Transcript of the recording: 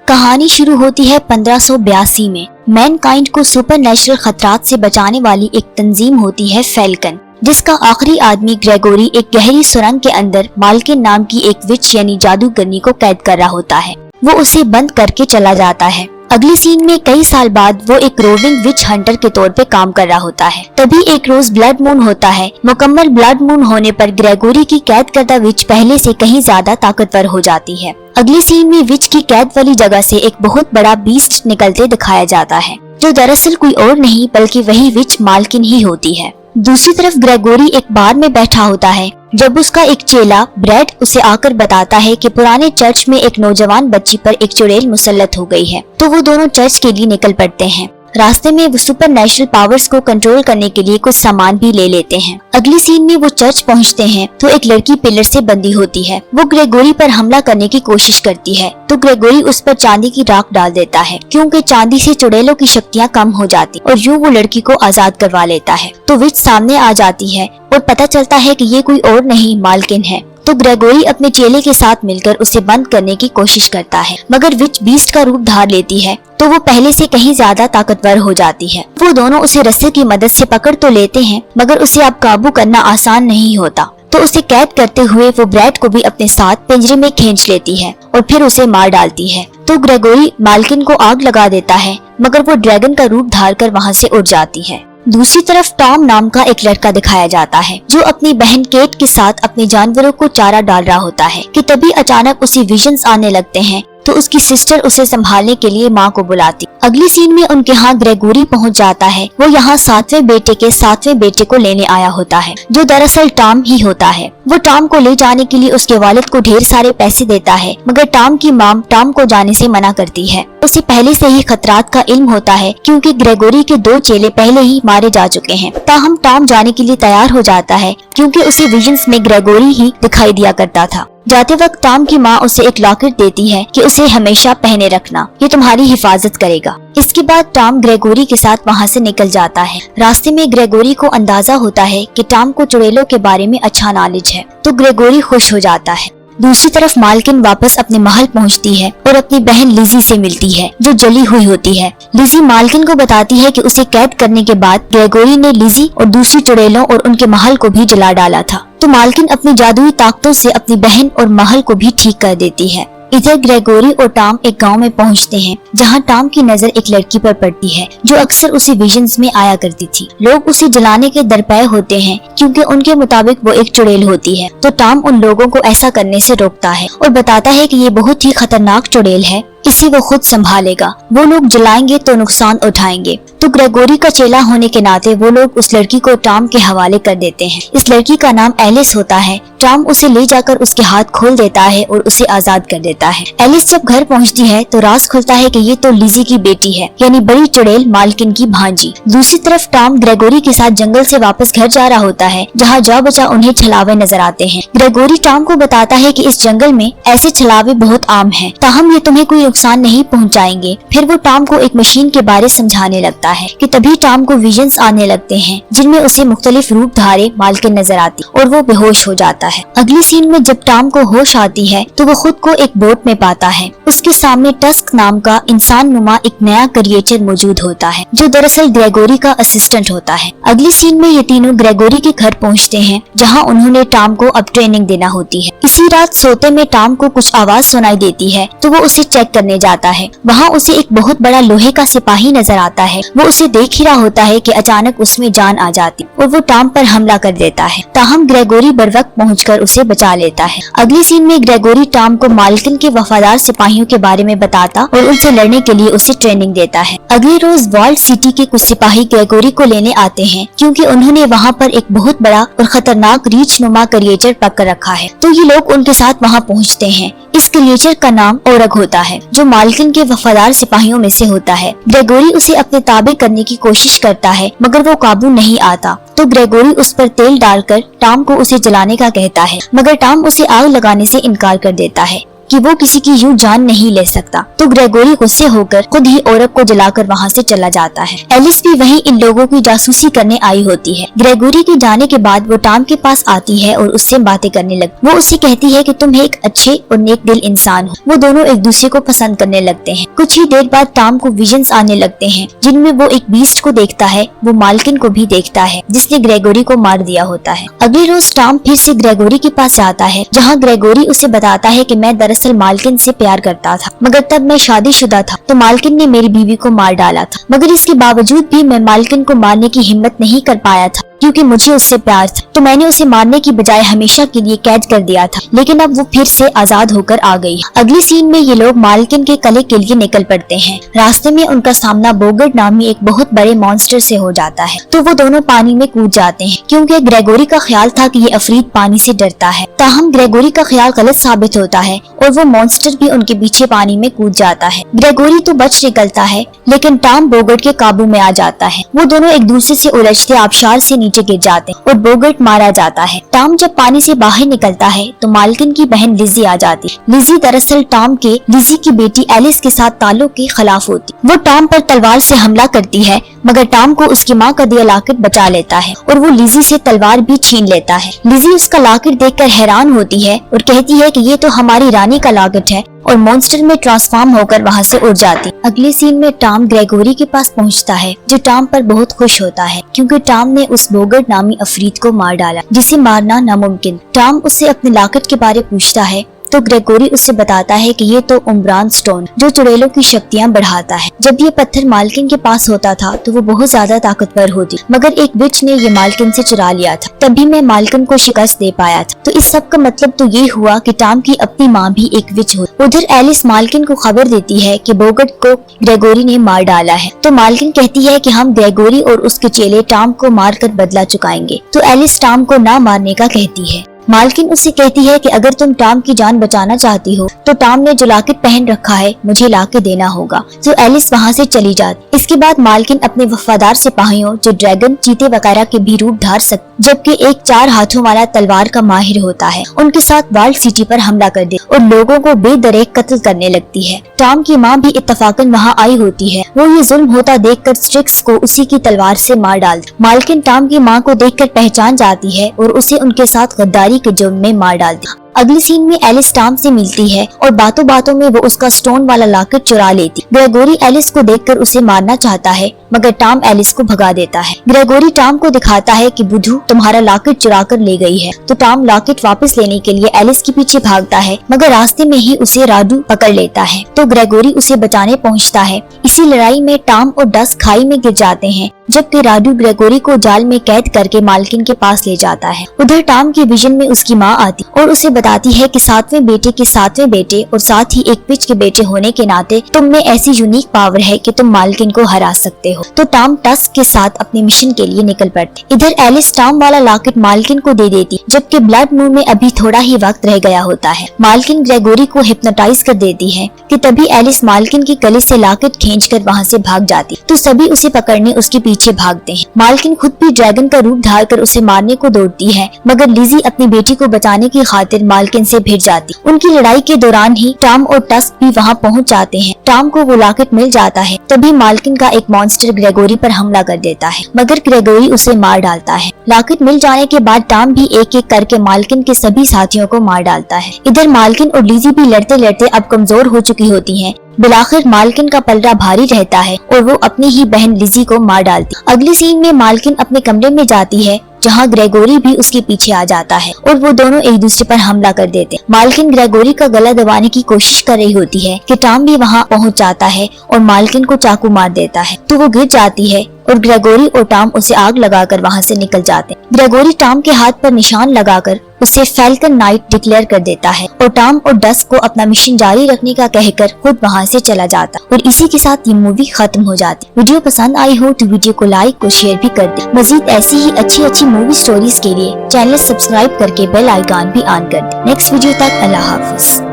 कहानी शुरू होती है 1582 में। मैनकाइंड को सुपरनैचुरल खतरात से बचाने वाली एक तंजीम होती है फैल्कन, जिसका आखिरी आदमी ग्रेगोरी एक गहरी सुरंग के अंदर मालकिन नाम की एक विच यानी जादूगरनी को कैद कर रहा होता है। वो उसे बंद करके चला जाता है। अगले सीन में कई साल बाद वो एक रोविंग विच हंटर के तौर पे काम कर रहा होता है। तभी एक रोज ब्लड मून होता है। मुकम्मल ब्लड मून होने पर ग्रेगोरी की कैद करदा विच पहले से कहीं ज्यादा ताकतवर हो जाती है। अगले सीन में विच की कैद वाली जगह से एक बहुत बड़ा बीस्ट निकलते दिखाया जाता है, जो दरअसल कोई और नहीं बल्कि वही विच मालकिन ही होती है। दूसरी तरफ ग्रेगोरी एक बार में बैठा होता है जब उसका एक चेला ब्रैड उसे आकर बताता है कि पुराने चर्च में एक नौजवान बच्ची पर एक चुड़ैल मुसल्लत हो गई है। तो वो दोनों चर्च के लिए निकल पड़ते हैं। रास्ते में वो सुपरनैचुरल पावर्स को कंट्रोल करने के लिए कुछ सामान भी ले लेते हैं। अगले सीन में वो चर्च पहुंचते हैं तो एक लड़की पिलर से बंधी होती है। वो ग्रेगोरी पर हमला करने की कोशिश करती है तो ग्रेगोरी उस पर चांदी की राख डाल देता है, क्योंकि चांदी से चुड़ैलों की शक्तियाँ कम हो जाती और यूँ वो लड़की को आजाद करवा लेता है। तो विच सामने आ जाती है और पता चलता है कि ये कोई और नहीं मालकिन है। तो ग्रेगोरी अपने चेले के साथ मिलकर उसे बंद करने की कोशिश करता है, मगर विच बीस्ट का रूप धार लेती है तो वो पहले से कहीं ज्यादा ताकतवर हो जाती है। वो दोनों उसे रस्से की मदद से पकड़ तो लेते हैं, मगर उसे अब काबू करना आसान नहीं होता। तो उसे कैद करते हुए वो ब्रैड को भी अपने साथ पिंजरे में खींच लेती है और फिर उसे मार डालती है। तो ग्रेगोरी मालकिन को आग लगा देता है, मगर वो ड्रैगन का रूप धार कर वहाँ से उड़ जाती है। दूसरी तरफ टॉम नाम का एक लड़का दिखाया जाता है, जो अपनी बहन केट के साथ अपने जानवरों को चारा डाल रहा होता है कि तभी अचानक उसे विजन्स आने लगते हैं। तो उसकी सिस्टर उसे संभालने के लिए माँ को बुलाती। अगली सीन में उनके यहाँ ग्रेगोरी पहुँच जाता है। वो यहाँ 7वें बेटे के 7वें बेटे को लेने आया होता है, जो दरअसल टॉम ही होता है। वो टॉम को ले जाने के लिए उसके वालिद को ढेर सारे पैसे देता है, मगर टॉम की माम टॉम को जाने से मना करती है। उसे पहले से ही खतरात का इल्म होता है, क्योंकि ग्रेगोरी के 2 चेले पहले ही मारे जा चुके हैं। ताहम टॉम जाने के लिए तैयार हो जाता है, क्योंकि उसे विजन्स में ग्रेगोरी ही दिखाई दिया करता था। जाते वक्त टॉम की माँ उसे एक लॉकेट देती है कि उसे हमेशा पहने रखना, ये तुम्हारी हिफाजत करेगा। इसके बाद टॉम ग्रेगोरी के साथ वहाँ से निकल जाता है। रास्ते में ग्रेगोरी को अंदाजा होता है कि टॉम को चुड़ैलों के बारे में अच्छा नॉलेज है, तो ग्रेगोरी खुश हो जाता है। दूसरी तरफ मालकिन वापस अपने महल पहुंचती है और अपनी बहन लिजी से मिलती है, जो जली हुई होती है। लिजी मालकिन को बताती है कि उसे कैद करने के बाद ग्रेगोरी ने लिजी और दूसरी चुड़ैलों और उनके महल को भी जला डाला था। तो मालकिन अपनी जादुई ताकतों से अपनी बहन और महल को भी ठीक कर देती है। इधर ग्रेगोरी और टॉम एक गांव में पहुंचते हैं, जहां टॉम की नजर एक लड़की पर पड़ती है, जो अक्सर उसे विजन्स में आया करती थी। लोग उसे जलाने के दरपे होते हैं, क्योंकि उनके मुताबिक वो एक चुड़ैल होती है। तो टॉम उन लोगों को ऐसा करने से रोकता है और बताता है कि ये बहुत ही खतरनाक चुड़ैल है, इसे वो खुद संभालेगा। वो लोग जलाएंगे तो नुकसान उठाएंगे। तो ग्रेगोरी का चेला होने के नाते वो लोग उस लड़की को टॉम के हवाले कर देते हैं। इस लड़की का नाम एलिस होता है। टॉम उसे ले जाकर उसके हाथ खोल देता है और उसे आजाद कर देता है। एलिस जब घर पहुंचती है तो राज खुलता है कि ये तो लिजी की बेटी है, यानी बड़ी चुड़ैल मालकिन की भांजी। दूसरी तरफ टॉम ग्रेगोरी के साथ जंगल से वापस घर जा रहा होता है, जहाँ जा बचा उन्हें छलावे नजर आते हैं। ग्रेगोरी टॉम को बताता है कि इस जंगल में ऐसे छलावे बहुत आम हैं, ताहम ये तुम्हें कोई नुकसान नहीं पहुंचाएंगे। फिर वो टॉम को एक मशीन के बारे समझाने लगता है कि तभी टॉम को विजन्स आने लगते हैं, जिनमें उसे मुख्तलिफ रूप धारे मालकिन नजर आती और वो बेहोश हो जाता है। अगली सीन में जब टॉम को होश आती है तो वो खुद को एक बोट में पाता है। उसके सामने टस्क नाम का इंसान नुमा एक नया क्रिएचर मौजूद होता है, जो दरअसल ग्रेगोरी का असिस्टेंट होता है। अगली सीन में ये तीनों ग्रेगोरी के घर पहुँचते हैं, जहाँ उन्होंने टॉम को अब ट्रेनिंग देना होती है। इसी रात सोते में टॉम को कुछ आवाज सुनाई देती है, तो वो उसे चेक करने जाता है। वहाँ उसे एक बहुत बड़ा लोहे का सिपाही नजर आता है। वो उसे देख ही रहा होता है कि अचानक उसमें जान आ जाती और वो टॉम पर हमला कर देता है। ताहम ग्रेगोरी बर वक्त पहुंचकर उसे बचा लेता है। अगली सीन में ग्रेगोरी टॉम को मालकिन के वफादार सिपाहियों के बारे में बताता और उनसे लड़ने के लिए उसे ट्रेनिंग देता है। अगले रोज वॉल्ट सिटी के कुछ सिपाही ग्रेगोरी को लेने आते हैं, क्योंकि उन्होंने वहाँ पर एक बहुत बड़ा और खतरनाक रीछ नुमा क्रिएचर पकड़ रखा है। तो ये लोग उनके साथ वहाँ पहुँचते हैं। इस क्रिएचर का नाम ओरग होता है, जो मालकिन के वफादार सिपाहियों में से होता है। ग्रेगोरी उसे अपने ताबे करने की कोशिश करता है, मगर वो काबू नहीं आता। तो ग्रेगोरी उस पर तेल डालकर टॉम को उसे जलाने का कहता है, मगर टॉम उसे आग लगाने से इनकार कर देता है। कि वो किसी की यूं जान नहीं ले सकता। तो ग्रेगोरी गुस्से होकर खुद ही औरत को जलाकर वहाँ से चला जाता है। एलिस भी वहीं इन लोगों की जासूसी करने आई होती है। ग्रेगोरी के जाने के बाद वो टॉम के पास आती है और उससे बातें करने लगती। वो उससे कहती है कि तुम एक अच्छे और नेक दिल इंसान हो। वो दोनों एक दूसरे को पसंद करने लगते हैं। कुछ ही देर बाद टॉम को विजन्स आने लगते हैं जिनमें वो एक बीस्ट को देखता है। वो मालकिन को भी देखता है जिसने ग्रेगोरी को मार दिया होता है। अगले रोज टॉम फिर से ग्रेगोरी के पास जाता है जहाँ ग्रेगोरी उसे बताता है कि मैं दरअसल मालकिन से प्यार करता था, मगर तब मैं शादीशुदा था तो मालकिन ने मेरी बीवी को मार डाला था। मगर इसके बावजूद भी मैं मालकिन को मारने की हिम्मत नहीं कर पाया था क्योंकि मुझे उससे प्यार था। तो मैंने उसे मारने की बजाय हमेशा के लिए कैद कर दिया था, लेकिन अब वो फिर से आजाद होकर आ गई। अगली सीन में ये लोग मालकिन के किले के लिए निकल पड़ते हैं। रास्ते में उनका सामना बोगर्ट नामी एक बहुत बड़े मॉन्स्टर से हो जाता है। तो वो दोनों पानी में कूद जाते हैं क्योंकि ग्रेगोरी का ख्याल था कि ये अफरीद पानी से डरता है। ताहम ग्रेगोरी का ख्याल गलत साबित होता है और वो मॉन्स्टर भी उनके पीछे पानी में कूद जाता है। ग्रेगोरी तो बच निकलता है लेकिन टॉम बोगर्ट के काबू में आ जाता है। वो दोनों एक दूसरे से उलझते आबशार से नीचे गिर जाते हैं और बोगर्ट मारा जाता है। टॉम जब पानी से बाहर निकलता है तो मालकिन की बहन लिजी आ जाती। लिजी दरअसल टॉम के लिजी की बेटी एलिस के साथ ताल्लुक के खिलाफ होती। वो टॉम पर तलवार से हमला करती है मगर टॉम को उसकी माँ का दिया लॉकेट बचा लेता है और वो लिजी से तलवार भी छीन लेता है। लिजी उसका लॉकेट देखकर हैरान होती है और कहती है कि ये तो हमारी रानी का लॉकेट है और मॉन्स्टर में ट्रांसफॉर्म होकर वहाँ से उड़ जाती। अगले सीन में टॉम ग्रेगोरी के पास पहुँचता है जो टॉम पर बहुत खुश होता है क्योंकि टॉम ने उस बोगर्ट नामी अफरीद को मार डाला जिसे मारना नामुमकिन। टॉम उससे अपने लॉकेट के बारे पूछता है तो ग्रेगोरी उससे बताता है कि ये तो उम्रान स्टोन जो चुड़ैलों की शक्तियाँ बढ़ाता है। जब ये पत्थर मालकिन के पास होता था तो वो बहुत ज्यादा ताकतवर होती, मगर एक विच ने ये मालकिन से चुरा लिया था, तभी मैं मालकिन को शिकस्त दे पाया था। तो इस सब का मतलब तो ये हुआ कि टॉम की अपनी माँ भी एक विच हो। उधर एलिस मालकिन को खबर देती है कि बोगर्ट को ग्रेगोरी ने मार डाला है। तो मालकिन कहती है कि हम ग्रेगोरी और उसके चेले टॉम को मार कर बदला चुकाएंगे। तो एलिस टॉम को ना मारने का कहती है। मालकिन उससे कहती है कि अगर तुम टॉम की जान बचाना चाहती हो तो टॉम ने जो लॉकेट पहन रखा है मुझे लाके देना होगा। तो एलिस वहाँ से चली जाती। इसके बाद मालकिन अपने वफादार सिपाहियों जो ड्रैगन, चीते वगैरह के भी रूप धार सकते जबकि एक 4 हाथों वाला तलवार का माहिर होता है, उनके साथ वर्ल्ड सिटी पर हमला कर दे और लोगों को बेदरेक कत्ल करने लगती है। टॉम की माँ भी इत्तफाकन वहाँ आई होती है। वो ये जुल्म होता देखकर स्ट्रिक्स को उसी की तलवार से मार डालती। मालकिन टॉम की माँ को देखकर पहचान जाती है और उसे उनके साथ गद्दारी के जुर्म में मार डालती। अगली सीन में एलिस टॉम से मिलती है और बातों बातों में वो उसका स्टोन वाला लॉकेट चुरा लेती। ग्रेगोरी एलिस को देखकर उसे मारना चाहता है मगर टॉम एलिस को भगा देता है। ग्रेगोरी टॉम को दिखाता है कि बुद्धू तुम्हारा लॉकेट चुरा कर ले गई है। तो टॉम लॉकेट वापस लेने के लिए एलिस के पीछे भागता है मगर रास्ते में ही उसे राडू पकड़ लेता है। तो ग्रेगोरी उसे बचाने पहुँचता है। इसी लड़ाई में टॉम और डस खाई में गिर जाते हैं जबकि राडू ग्रेगोरी को जाल में कैद करके मालकिन के पास ले जाता है। उधर टॉम के विजन में उसकी माँ आती और उसे बताती है कि 7वें बेटे के 7वें बेटे और साथ ही एक पिच के बेटे होने के नाते तुम में ऐसी यूनिक पावर है कि तुम मालकिन को हरा सकते हो। तो टॉम टस्क के साथ अपने मिशन के लिए निकल पड़ते। इधर एलिस टॉम वाला लॉकेट मालकिन को दे देती जबकि ब्लड मून में अभी थोड़ा ही वक्त रह गया होता है। मालकिन ग्रेगोरी को हिप्नोटाइज कर देती है कि तभी एलिस मालकिन की गले से लॉकेट खींचकर वहाँ से भाग जाती। तो सभी उसे पकड़ने उसके पीछे भागते हैं। मालकिन खुद भी ड्रैगन का रूप धारकर उसे मारने को दौड़ती है मगर लिजी अपनी बेटी को बचाने की खातिर मालकिन से भिड़ जाती। उनकी लड़ाई के दौरान ही टॉम और टस्क भी वहाँ पहुँच जाते हैं। टॉम को वो लॉकेट मिल जाता है। तभी मालकिन का एक मॉन्स्टर ग्रेगोरी पर हमला कर देता है मगर ग्रेगोरी उसे मार डालता है। लॉकेट मिल जाने के बाद टॉम भी एक एक करके मालकिन के सभी साथियों को मार डालता है। इधर मालकिन और लिजी भी लड़ते लड़ते अब कमजोर हो चुकी होती हैं। बिलाखिर मालकिन का पलड़ा भारी रहता है और वो अपनी ही बहन लिजी को मार डालती। अगली सीन में मालकिन अपने कमरे में जाती है जहाँ ग्रेगोरी भी उसके पीछे आ जाता है और वो दोनों एक दूसरे पर हमला कर देते। मालकिन ग्रेगोरी का गला दबाने की कोशिश कर रही होती है कि टॉम भी वहाँ पहुँच जाता है और मालकिन को चाकू मार देता है। तो वो गिर जाती है और ग्रेगोरी और टॉम उसे आग लगाकर वहाँ से निकल जाते। ग्रेगोरी टॉम के हाथ पर निशान लगाकर उसे फैल्कन नाइट डिक्लेयर कर देता है और टॉम और डस को अपना मिशन जारी रखने का कहकर खुद वहाँ से चला जाता और इसी के साथ ये मूवी खत्म हो जाती। वीडियो पसंद आई हो तो वीडियो को लाइक और शेयर भी कर दे। मजीद ऐसी ही अच्छी मूवी स्टोरीज के लिए चैनल सब्सक्राइब करके बेल आइकॉन भी ऑन कर दे। नेक्स्ट वीडियो तक अल्लाह हाफिज।